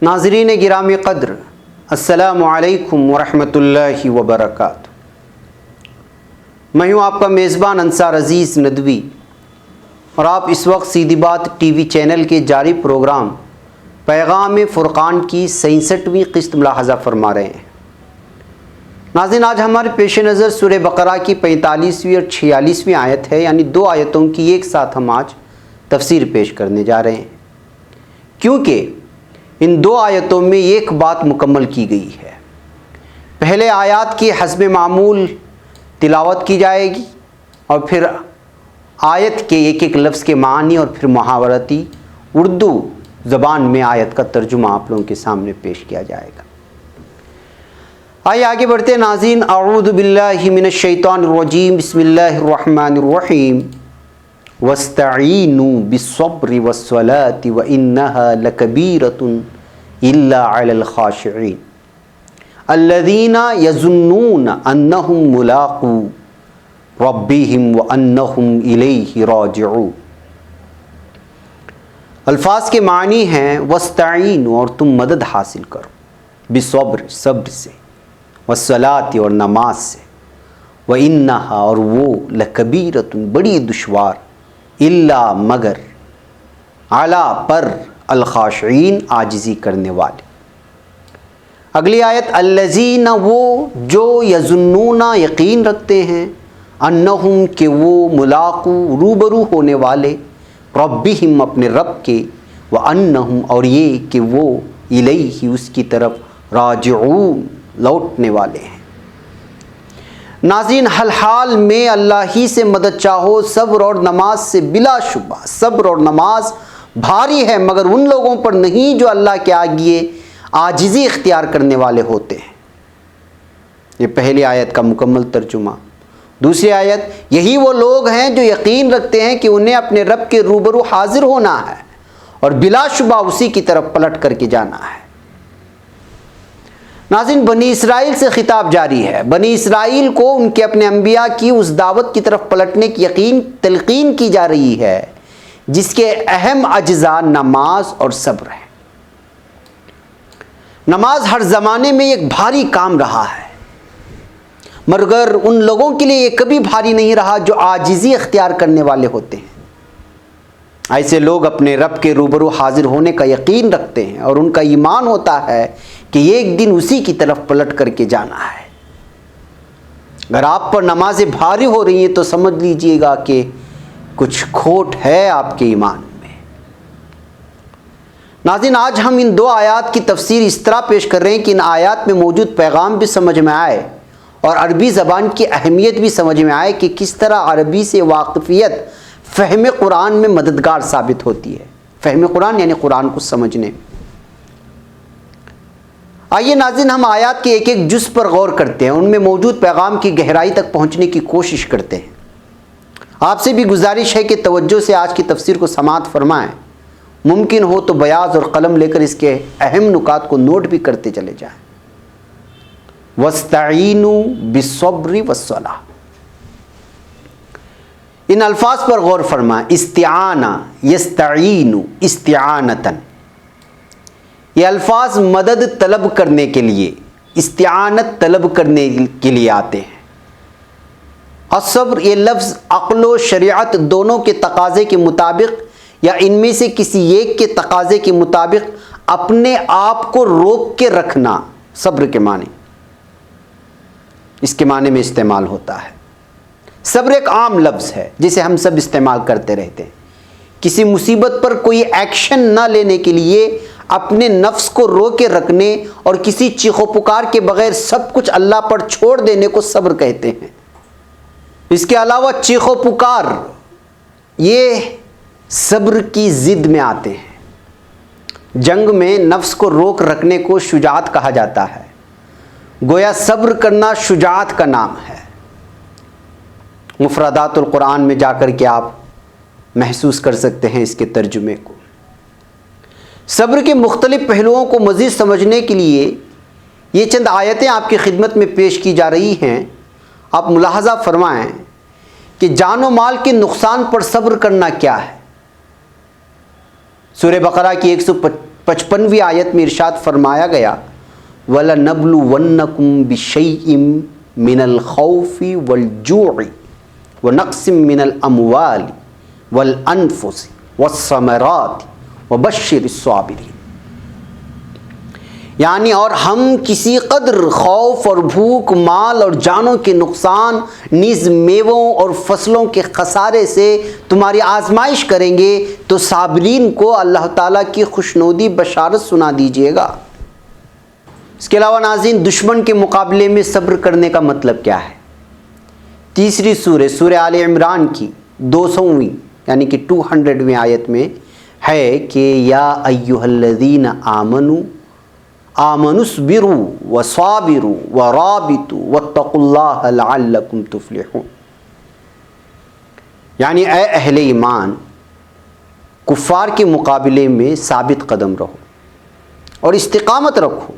ناظرین گرامی قدر، السلام علیکم ورحمۃ اللہ وبرکاتہ۔ میں ہوں آپ کا میزبان انصار عزیز ندوی، اور آپ اس وقت سیدھی بات ٹی وی چینل کے جاری پروگرام پیغام فرقان کی 67ویں قسط ملاحظہ فرما رہے ہیں۔ ناظرین، آج ہمارے پیش نظر سورہ بقرہ کی 45ویں اور 46ویں آیت ہے، یعنی دو آیتوں کی ایک ساتھ ہم آج تفسیر پیش کرنے جا رہے ہیں، کیونکہ ان دو آیتوں میں ایک بات مکمل کی گئی ہے۔ پہلے آیات کی حسب معمول تلاوت کی جائے گی، اور پھر آیت کے ایک ایک لفظ کے معنی اور پھر محاورتی اردو زبان میں آیت کا ترجمہ آپ لوگوں کے سامنے پیش کیا جائے گا۔ آئیے آگے بڑھتے ہیں ناظرین۔ اعوذ باللہ من الشیطان الرجیم، بسم اللہ الرحمن الرحیم۔ وَاسْتَعِينُوا بِالصَّبْرِ وَالصَّلَاةِ وَإِنَّهَا لَكَبِيرَةٌ إِلَّا عَلَى الْخَاشِعِينَ الَّذِينَ يَظُنُّونَ أَنَّهُمْ مُلَاقُو رَبِّهِمْ وَأَنَّهُمْ إِلَيْهِ رَاجِعُونَ۔ الفاظ کے معنی ہیں وَاسْتَعِينُوا، اور تم مدد حاصل کرو، بِالصَّبْرِ، صبر سے، وَالصَّلَاةِ، اور نماز سے، وَإِنَّهَا، اور وہ، لَكَبِيرَةٌ، بڑی دشوار، الا مگر، علی پر، الخاشعین، عاجزی کرنے والے۔ اگلی آیت، الذین، وہ جو، یظنون، یقین رکھتے ہیں، انہم، کہ وہ، ملاقو، روبرو ہونے والے، ربہم، اپنے رب کے، وانہم، اور یہ کہ وہ، الیہ، اس کی طرف، راجعون، لوٹنے والے ہیں۔ ناظرین، ہر حال میں اللہ ہی سے مدد چاہو، صبر اور نماز سے بلا شبہ صبر اور نماز بھاری ہے، مگر ان لوگوں پر نہیں جو اللہ کے آگے عاجزی اختیار کرنے والے ہوتے ہیں۔ یہ پہلی آیت کا مکمل ترجمہ۔ دوسری آیت، یہی وہ لوگ ہیں جو یقین رکھتے ہیں کہ انہیں اپنے رب کے روبرو حاضر ہونا ہے اور بلا شبہ اسی کی طرف پلٹ کر کے جانا ہے۔ ناظرین، بنی اسرائیل سے خطاب جاری ہے۔ بنی اسرائیل کو ان کے اپنے انبیاء کی اس دعوت کی طرف پلٹنے کی تلقین کی جا رہی ہے، جس کے اہم اجزاء نماز اور صبر ہیں۔ نماز ہر زمانے میں ایک بھاری کام رہا ہے، مگر ان لوگوں کے لیے یہ کبھی بھاری نہیں رہا جو عاجزی اختیار کرنے والے ہوتے ہیں۔ ایسے لوگ اپنے رب کے روبرو حاضر ہونے کا یقین رکھتے ہیں، اور ان کا ایمان ہوتا ہے کہ ایک دن اسی کی طرف پلٹ کر کے جانا ہے۔ اگر آپ پر نمازیں بھاری ہو رہی ہیں تو سمجھ لیجئے گا کہ کچھ کھوٹ ہے آپ کے ایمان میں۔ ناظرین، آج ہم ان دو آیات کی تفسیر اس طرح پیش کر رہے ہیں کہ ان آیات میں موجود پیغام بھی سمجھ میں آئے اور عربی زبان کی اہمیت بھی سمجھ میں آئے کہ کس طرح عربی سے واقفیت فہم قرآن میں مددگار ثابت ہوتی ہے۔ فہم قرآن یعنی قرآن کو سمجھنے میں۔ آئیے ناظرین، ہم آیات کے ایک ایک جز پر غور کرتے ہیں، ان میں موجود پیغام کی گہرائی تک پہنچنے کی کوشش کرتے ہیں۔ آپ سے بھی گزارش ہے کہ توجہ سے آج کی تفسیر کو سماعت فرمائیں، ممکن ہو تو بیاض اور قلم لے کر اس کے اہم نکات کو نوٹ بھی کرتے چلے جائیں۔ وَاسْتَعِينُوا بِالصَّبْرِ وَالصَّلَاةِ، ان الفاظ پر غور فرمائیں۔ استعانہ، یستعین، استعانتاً، یہ الفاظ مدد طلب کرنے کے لیے، استعانت طلب کرنے کے لیے آتے ہیں۔ الصبر، یہ لفظ عقل و شریعت دونوں کے تقاضے کے مطابق یا ان میں سے کسی ایک کے تقاضے کے مطابق اپنے آپ کو روک کے رکھنا، صبر کے معنی، اس کے معنی میں استعمال ہوتا ہے۔ صبر ایک عام لفظ ہے جسے ہم سب استعمال کرتے رہتے ہیں۔ کسی مصیبت پر کوئی ایکشن نہ لینے کے لیے اپنے نفس کو روکے رکھنے اور کسی چیخ و پکار کے بغیر سب کچھ اللہ پر چھوڑ دینے کو صبر کہتے ہیں۔ اس کے علاوہ چیخ و پکار یہ صبر کی ضد میں آتے ہیں۔ جنگ میں نفس کو روک رکھنے کو شجاعت کہا جاتا ہے، گویا صبر کرنا شجاعت کا نام ہے۔ مفردات القرآن میں جا کر کے آپ محسوس کر سکتے ہیں اس کے ترجمے کو۔ صبر کے مختلف پہلوؤں کو مزید سمجھنے کے لیے یہ چند آیتیں آپ کی خدمت میں پیش کی جا رہی ہیں۔ آپ ملاحظہ فرمائیں کہ جان و مال کے نقصان پر صبر کرنا کیا ہے۔ سورہ بقرہ کی 55ویں آیت میں ارشاد فرمایا گیا وَلَنَبْلُوَنَّكُمْ بِشَيْءٍ مِّنَ الْخَوْفِ وَالْجُوعِ وَنَقْصٍ مِّنَ الْأَمْوَالِ وَالْأَنفُسِ وَالثَّمَرَاتِ وَبَشِّرِ الصَّابِرِينَ، یعنی اور ہم کسی قدر خوف اور بھوک، مال اور جانوں کے نقصان، نیز میووں اور فصلوں کے خسارے سے تمہاری آزمائش کریں گے تو صابرین کو اللہ تعالیٰ کی خوشنودی بشارت سنا دیجیے گا۔ اس کے علاوہ ناظرین، دشمن کے مقابلے میں صبر کرنے کا مطلب کیا ہے؟ تیسری سورہ آل عمران کی 200ویں یعنی کہ 200ویں آیت میں ہے کہ یا ایھا الذین آمنوا اصبروا وصابروا ورابطوا واتقوا اللہ لعلکم تفلحون، یعنی اے اہل ایمان، کفار کے مقابلے میں ثابت قدم رہو اور استقامت رکھو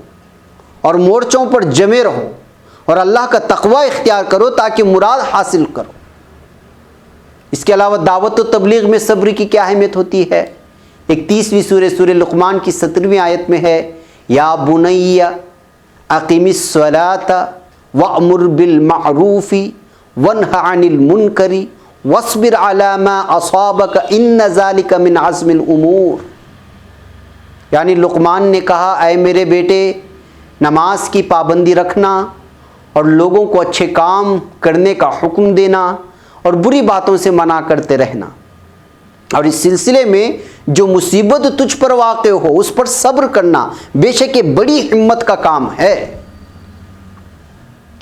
اور مورچوں پر جمے رہو اور اللہ کا تقوی اختیار کرو تاکہ مراد حاصل کرو۔ اس کے علاوہ دعوت و تبلیغ میں صبر کی کیا اہمیت ہوتی ہے؟ 31ویں سورہ لقمان کی 17ویں آیت میں ہے یا بنی اقم الصلاۃ وامر بالمعروف وانہ عن المنکر واصبر علی ما اصابک ان ذلک من عزم الامور، یعنی لقمان نے کہا اے میرے بیٹے، نماز کی پابندی رکھنا اور لوگوں کو اچھے کام کرنے کا حکم دینا اور بری باتوں سے منع کرتے رہنا، اور اس سلسلے میں جو مصیبت تجھ پر واقع ہو اس پر صبر کرنا بے شک یہ بڑی ہمت کا کام ہے۔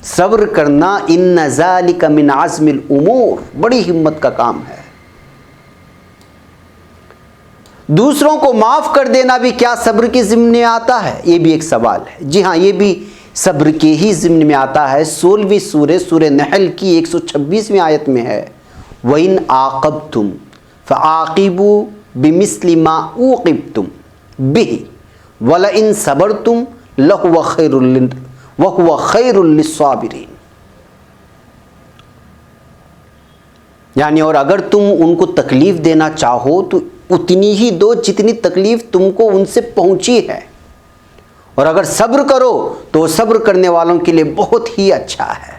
صبر کرنا ان ذالک من عزم الامور، بڑی ہمت کا کام ہے۔ دوسروں کو معاف کر دینا بھی کیا صبر کے ضمن میں آتا ہے؟ یہ بھی ایک سوال ہے۔ جی ہاں، یہ بھی صبر کے ہی ضمن میں آتا ہے۔ 16ویں سورہ نحل کی 126ویں آیت میں ہے وَإِنْ عَاقَبْتُمْ فَعَاقِبُوا بِمِثْلِ مَا عُوقِبْتُمْ بِهِ وَلَئِنْ صَبَرْتُمْ وَهُوَ خَيْرٌ لِلصَّابِرِينَ، یعنی اور اگر تم ان کو تکلیف دینا چاہو تو اتنی ہی دو جتنی تکلیف تم کو ان سے پہنچی ہے، اور اگر صبر کرو تو صبر کرنے والوں کے لیے بہت ہی اچھا ہے،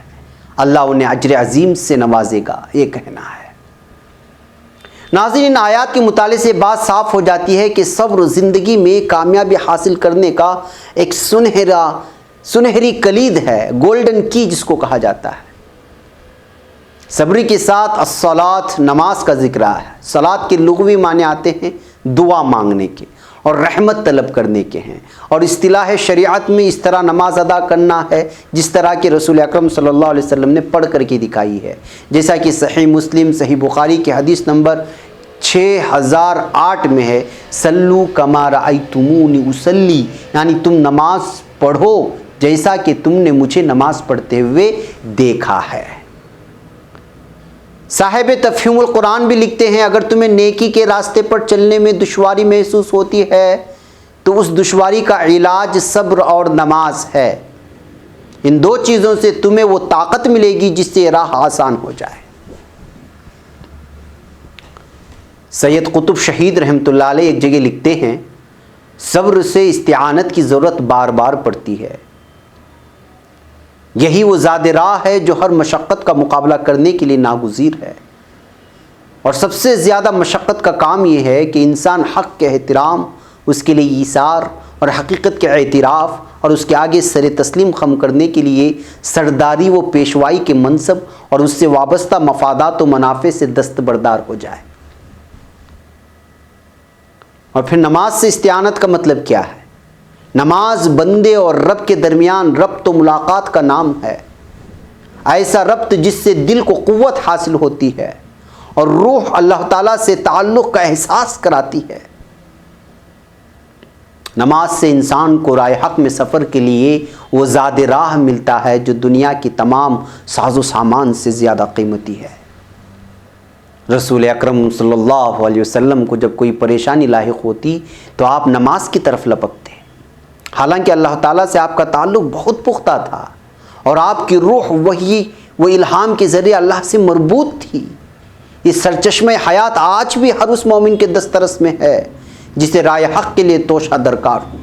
اللہ انہیں اجر عظیم سے نوازے گا، یہ کہنا ہے۔ ناظرین، آیات کے مطالعے سے بات صاف ہو جاتی ہے کہ صبر زندگی میں کامیابی حاصل کرنے کا ایک سنہری کلید ہے، گولڈن کی جس کو کہا جاتا ہے۔ صبر کے ساتھ الصلاۃ، نماز کا ذکر ہے۔ صلاۃ کے لغوی معنی آتے ہیں دعا مانگنے کے اور رحمت طلب کرنے کے ہیں، اور اصطلاح شریعت میں اس طرح نماز ادا کرنا ہے جس طرح کہ رسول اکرم صلی اللہ علیہ وسلم نے پڑھ کر کے دکھائی ہے، جیسا کہ صحیح مسلم، صحیح بخاری کی حدیث نمبر 6008 میں ہے صلو کما رأیتمونی اصلی، یعنی تم نماز پڑھو جیسا کہ تم نے مجھے نماز پڑھتے ہوئے دیکھا ہے۔ صاحب تفہیم القرآن بھی لکھتے ہیں اگر تمہیں نیکی کے راستے پر چلنے میں دشواری محسوس ہوتی ہے تو اس دشواری کا علاج صبر اور نماز ہے، ان دو چیزوں سے تمہیں وہ طاقت ملے گی جس سے راہ آسان ہو جائے۔ سید قطب شہید رحمۃ اللہ علیہ ایک جگہ لکھتے ہیں صبر سے استعانت کی ضرورت بار بار پڑتی ہے، یہی وہ زاد راہ ہے جو ہر مشقت کا مقابلہ کرنے کے لیے ناگزیر ہے، اور سب سے زیادہ مشقت کا کام یہ ہے کہ انسان حق کے احترام، اس کے لیے ایثار اور حقیقت کے اعتراف اور اس کے آگے سر تسلیم خم کرنے کے لیے سرداری و پیشوائی کے منصب اور اس سے وابستہ مفادات و منافع سے دستبردار ہو جائے۔ اور پھر نماز سے استعانت کا مطلب کیا ہے؟ نماز بندے اور رب کے درمیان ربط و ملاقات کا نام ہے، ایسا ربط جس سے دل کو قوت حاصل ہوتی ہے اور روح اللہ تعالیٰ سے تعلق کا احساس کراتی ہے۔ نماز سے انسان کو راہ حق میں سفر کے لیے وہ زاد راہ ملتا ہے جو دنیا کی تمام ساز و سامان سے زیادہ قیمتی ہے۔ رسول اکرم صلی اللہ علیہ وسلم کو جب کوئی پریشانی لاحق ہوتی تو آپ نماز کی طرف لپکتے، حالانکہ اللہ تعالیٰ سے آپ کا تعلق بہت پختہ تھا اور آپ کی روح وحی و الہام کے ذریعے اللہ سے مربوط تھی۔ یہ سرچشمہ حیات آج بھی ہر اس مومن کے دسترس میں ہے جسے رائے حق کے لیے توشہ درکار ہو،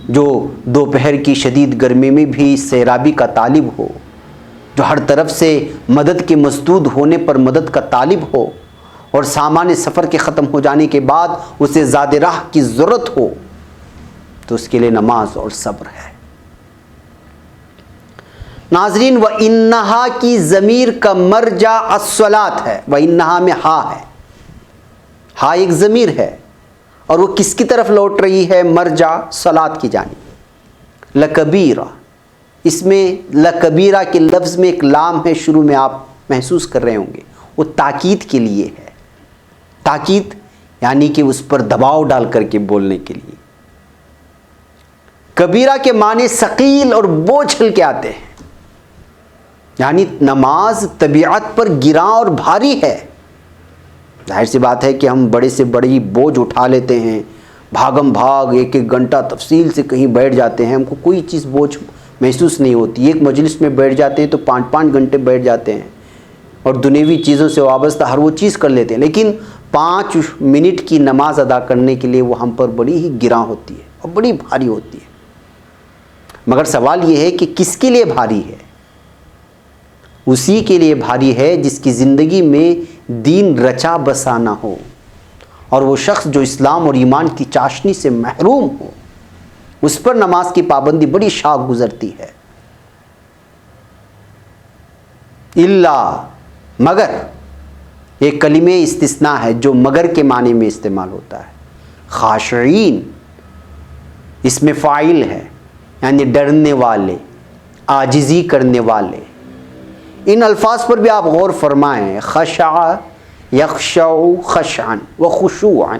جو دوپہر کی شدید گرمی میں بھی سیرابی کا طالب ہو، جو ہر طرف سے مدد کے مسدود ہونے پر مدد کا طالب ہو، اور سامان سفر کے ختم ہو جانے کے بعد اسے زاد راہ کی ضرورت ہو، تو اس کے لیے نماز اور صبر ہے۔ ناظرین، وَإِنَّهَا کی ضمیر کا مرجع الصلاۃ ہے، وَإِنَّهَا میں ہا ہے، ہا ایک ضمیر ہے، اور وہ کس کی طرف لوٹ رہی ہے؟ مرجع صلاۃ کی جانب۔ لکبیرہ، اس میں لکبیرہ کے لفظ میں ایک لام ہے، شروع میں آپ محسوس کر رہے ہوں گے، وہ تاکید کے لیے ہے۔ تاکید یعنی کہ اس پر دباؤ ڈال کر کے بولنے کے لیے۔ کبیرہ کے معنی ثقیل اور بوجھل کے آتے ہیں، یعنی نماز طبیعت پر گراں اور بھاری ہے۔ ظاہر سی بات ہے کہ ہم بڑے سے بڑی بوجھ اٹھا لیتے ہیں، بھاگم بھاگ ایک ایک گھنٹہ تفصیل سے کہیں بیٹھ جاتے ہیں، ہم کو کوئی چیز بوجھ محسوس نہیں ہوتی۔ ایک مجلس میں بیٹھ جاتے ہیں تو 5 گھنٹے بیٹھ جاتے ہیں، اور دنیوی چیزوں سے وابستہ ہر وہ چیز کر لیتے ہیں، لیکن 5 منٹ کی نماز ادا کرنے کے لیے وہ ہم پر بڑی ہی گراں ہوتی ہے اور بڑی بھاری ہوتی ہے۔ مگر سوال یہ ہے کہ کس کے لیے بھاری ہے؟ اسی کے لیے بھاری ہے جس کی زندگی میں دین رچا بسا نہ ہو، اور وہ شخص جو اسلام اور ایمان کی چاشنی سے محروم ہو، اس پر نماز کی پابندی بڑی شاق گزرتی ہے۔ اللہ، مگر، ایک کلمہ استثناء ہے جو مگر کے معنی میں استعمال ہوتا ہے۔ خاشعین اس میں فاعل ہے، یعنی ڈرنے والے، عاجزی کرنے والے۔ ان الفاظ پر بھی آپ غور فرمائیں، خشع یخشع خشعا و خشوعا،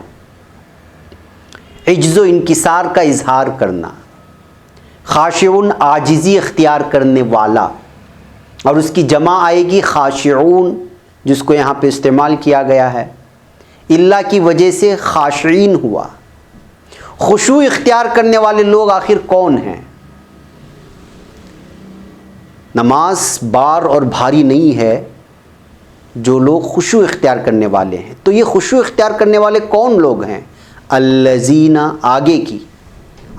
عجز و انکسار کا اظہار کرنا، خاشعون عاجزی اختیار کرنے والا، اور اس کی جمع آئے گی خاشعون، جس کو یہاں پہ استعمال کیا گیا ہے، اللہ کی وجہ سے خاشعین ہوا۔ خشوع اختیار کرنے والے لوگ آخر کون ہیں؟ نماز بار اور بھاری نہیں ہے جو لوگ خشوع اختیار کرنے والے ہیں۔ تو یہ خشوع اختیار کرنے والے کون لوگ ہیں؟ الذین، آگے کی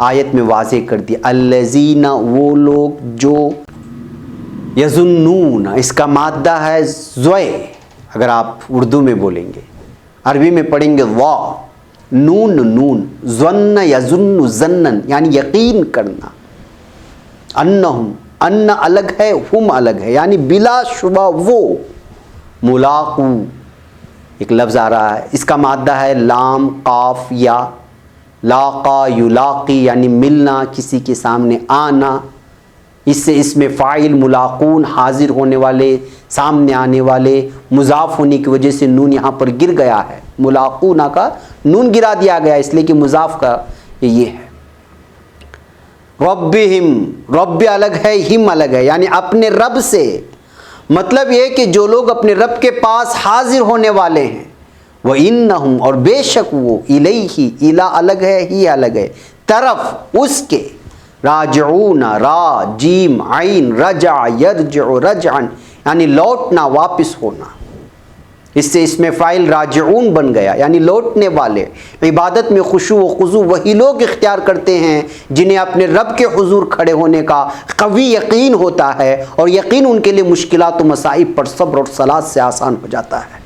آیت میں واضح کر دیا، الذین، وہ لوگ جو، یظنون، اس کا مادہ ہے زوئے، اگر آپ اردو میں بولیں گے، عربی میں پڑھیں گے وا، نون، ظن یظن ظنن، یعنی یقین کرنا۔ انہم، ان الگ ہے، ہم الگ ہے، یعنی بلا شبہ وہ، ملاقو ایک لفظ آ رہا ہے، اس کا مادہ ہے لام قاف یا، لاقا یلاقی، یعنی ملنا، کسی کے سامنے آنا۔ اس سے اس میں فاعل ملاقون، حاضر ہونے والے، سامنے آنے والے، مضاف ہونے کی وجہ سے نون یہاں پر گر گیا ہے، ملاقونہ کا نون گرا دیا گیا اس لیے کہ مضاف کا یہ ہے۔ ربہم، رب الگ ہے، ہم الگ ہے، یعنی اپنے رب سے، مطلب یہ کہ جو لوگ اپنے رب کے پاس حاضر ہونے والے ہیں، وَإِنَّهُمْ، اور بے شک وہ، الیہ، الہ الگ ہے، ہی الگ ہے، طرف اس کے، راجعون، را جیم عین، رجع یرجع رجعا، یعنی لوٹنا، واپس ہونا۔ اس سے اس میں فاعل راجعون بن گیا، یعنی لوٹنے والے۔ عبادت میں خشوع و خضوع وہی لوگ اختیار کرتے ہیں جنہیں اپنے رب کے حضور کھڑے ہونے کا قوی یقین ہوتا ہے، اور یقین ان کے لیے مشکلات و مصائب پر صبر اور صلات سے آسان ہو جاتا ہے۔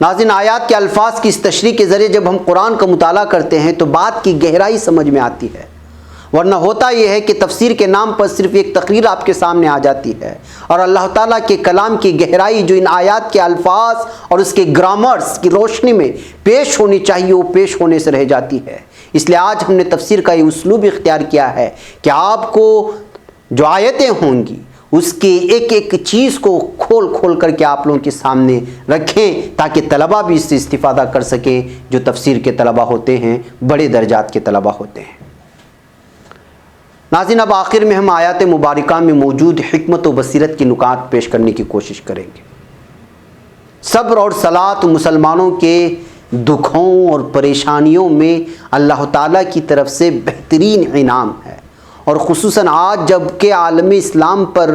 ناظرین، آیات کے الفاظ کی اس تشریح کے ذریعے جب ہم قرآن کا مطالعہ کرتے ہیں تو بات کی گہرائی سمجھ میں آتی ہے، ورنہ ہوتا یہ ہے کہ تفسیر کے نام پر صرف ایک تقریر آپ کے سامنے آ جاتی ہے، اور اللہ تعالیٰ کے کلام کی گہرائی جو ان آیات کے الفاظ اور اس کے گرامرز کی روشنی میں پیش ہونی چاہیے وہ پیش ہونے سے رہ جاتی ہے۔ اس لیے آج ہم نے تفسیر کا یہ اسلوب اختیار کیا ہے کہ آپ کو جو آیتیں ہوں گی اس کے ایک ایک چیز کو کھول کر کے آپ لوگوں کے سامنے رکھیں، تاکہ طلبہ بھی اس سے استفادہ کر سکیں، جو تفسیر کے طلبہ ہوتے ہیں، بڑے درجات کے طلبہ ہوتے ہیں۔ ناظرین، اب آخر میں ہم آیات مبارکہ میں موجود حکمت و بصیرت کی نکات پیش کرنے کی کوشش کریں گے۔ صبر اور صلات مسلمانوں کے دکھوں اور پریشانیوں میں اللہ تعالیٰ کی طرف سے بہترین انعام ہے، اور خصوصاً آج جب کہ عالم اسلام پر